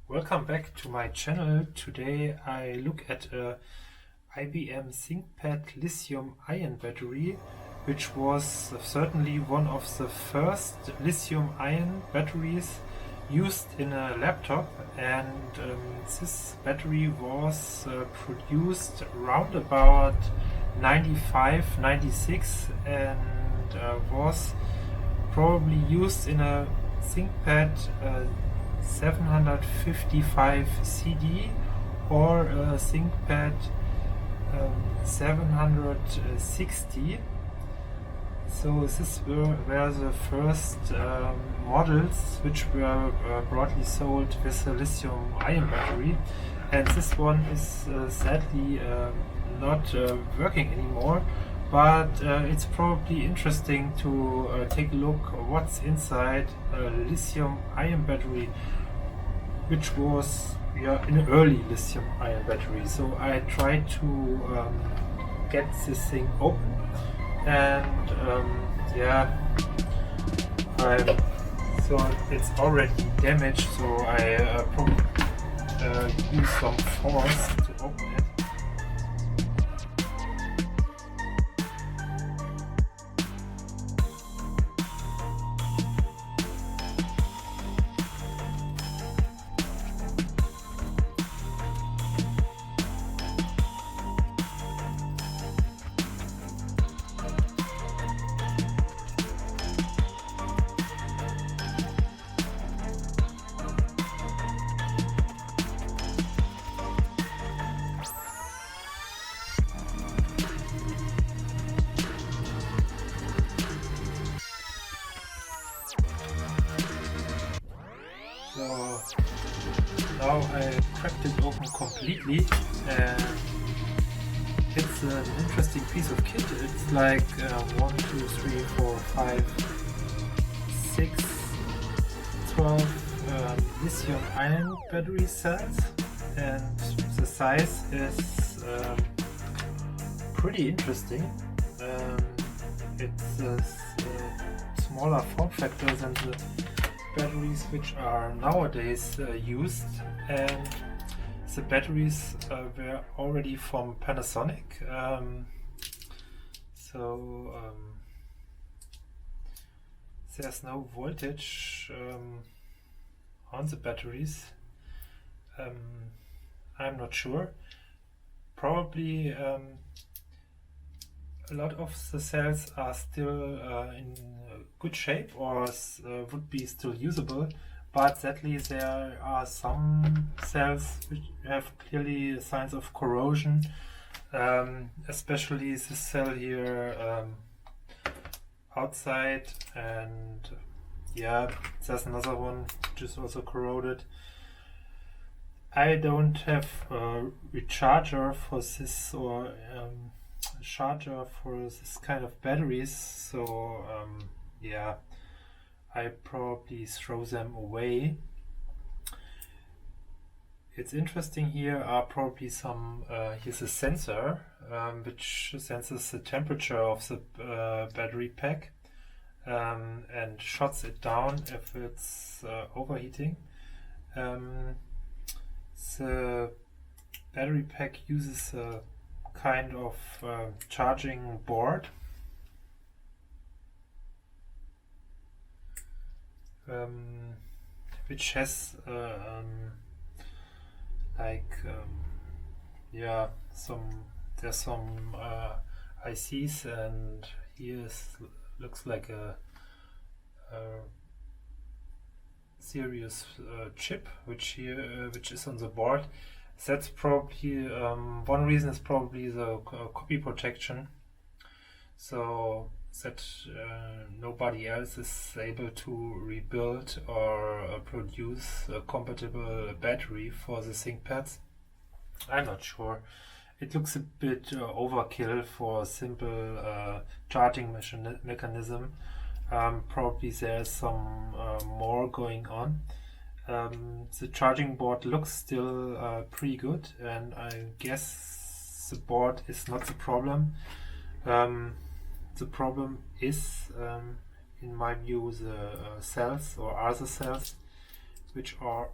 Welcome back to my channel. Today I look at a IBM ThinkPad Lithium-Ion Battery, which was certainly one of the first lithium-ion batteries used in a laptop, and this battery was produced around about 95-96 and was probably used in a ThinkPad 755 CD or a ThinkPad 760. So this were the first models which were broadly sold with a lithium-ion battery, and this one is sadly not working anymore. But it's probably interesting to take a look what's inside a lithium-ion battery, which was an early lithium-ion battery. So I tried to get this thing open, and so it's already damaged. So I probably use some force to open it. So now I cracked it open completely, and it's an interesting piece of kit. It's like 1, 2, 3, 4, 5, 6, 12 lithium-ion battery cells, and the size is pretty interesting. It's a smaller form factor than the batteries which are nowadays used, and the batteries were already from Panasonic. There's no voltage on the batteries. I'm not sure. Probably a lot of the cells are still in good shape, or would be still usable, but sadly there are some cells which have clearly signs of corrosion, especially this cell here outside, and there's another one which is also corroded. I don't have a recharger for this, or charger for this kind of batteries, so I probably throw them away. It's interesting, here are probably some here's a sensor which senses the temperature of the battery pack and shuts it down if it's overheating. The battery pack uses a kind of charging board which has there's some ICs, and here looks like a serious chip which is on the board. That's probably one reason is probably the copy protection, so that nobody else is able to rebuild or produce a compatible battery for the ThinkPads. I'm not sure. It looks a bit overkill for a simple charging mechanism. Probably there's some more going on. The charging board looks still pretty good, and I guess the board is not the problem. The problem is, in my view, the cells or other cells which are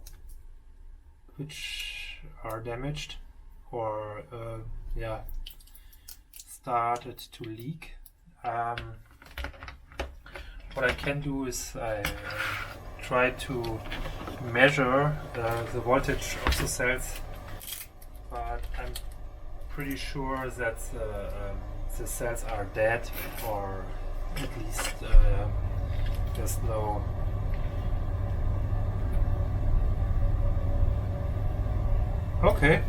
which are damaged or yeah, started to leak. What I can do is I try to measure the voltage of the cells, but I'm pretty sure that the cells are dead, or at least there's no okay.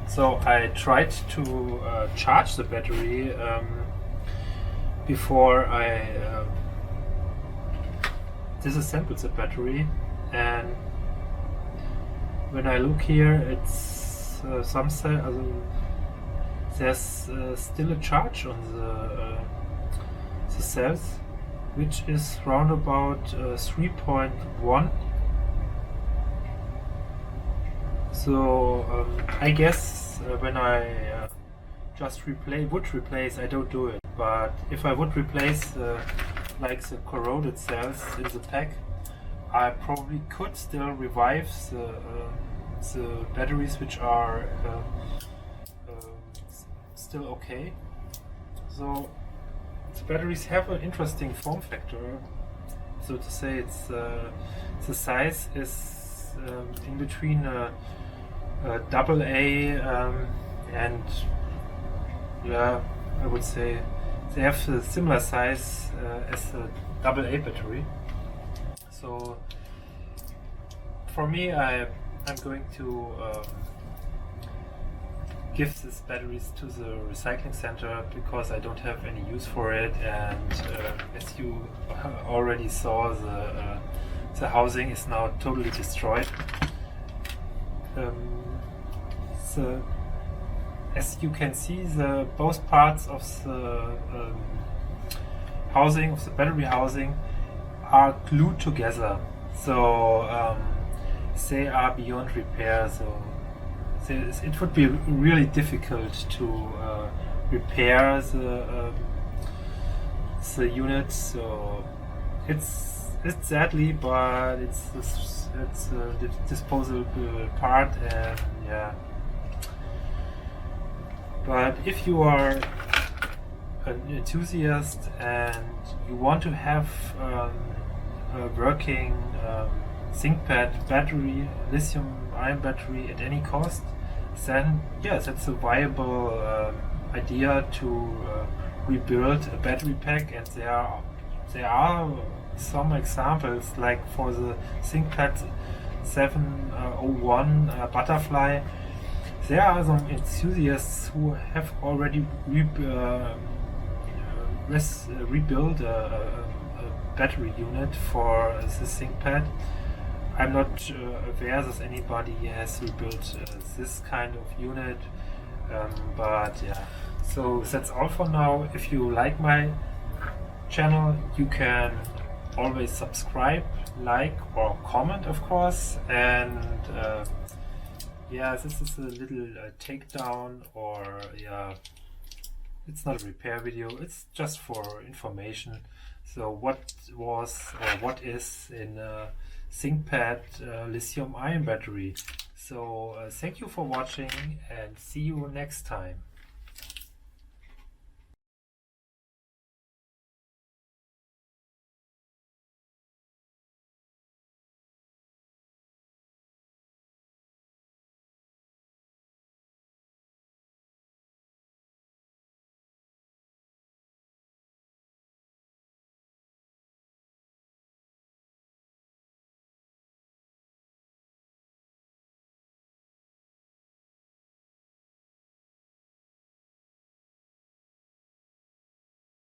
So I tried to charge the battery before I disassembled the battery, and when I look here, it's some cell. There's still a charge on the cells, which is round about 3.1. So I guess when I just would replace, I don't do it. But if I would replace like the corroded cells in the pack, I probably could still revive the batteries which are still okay. So the batteries have an interesting form factor. So to say, it's the size is in between a AA and yeah, I would say they have a similar size as a AA battery. So for me, I'm going to give these batteries to the recycling center because I don't have any use for it, and as you already saw, the housing is now totally destroyed. So as you can see, both parts of the housing, of the battery housing, are glued together. So they are beyond repair. So it would be really difficult to repair the unit. So it's sadly, but it's a disposable part, and yeah. But if you are an enthusiast and you want to have a working ThinkPad battery, lithium-ion battery at any cost, then yes, it's a viable idea to rebuild a battery pack. And there are some examples, like for the ThinkPad 701 Butterfly. There are some enthusiasts who have already rebuilt a battery unit for this ThinkPad. I'm not aware that anybody has rebuilt this kind of unit, but yeah. So that's all for now. If you like my channel, you can always subscribe, like, or comment, of course. And yeah, this is a little takedown, or yeah, it's not a repair video, it's just for information. So what was or what is in ThinkPad lithium-ion battery. So thank you for watching, and see you next time.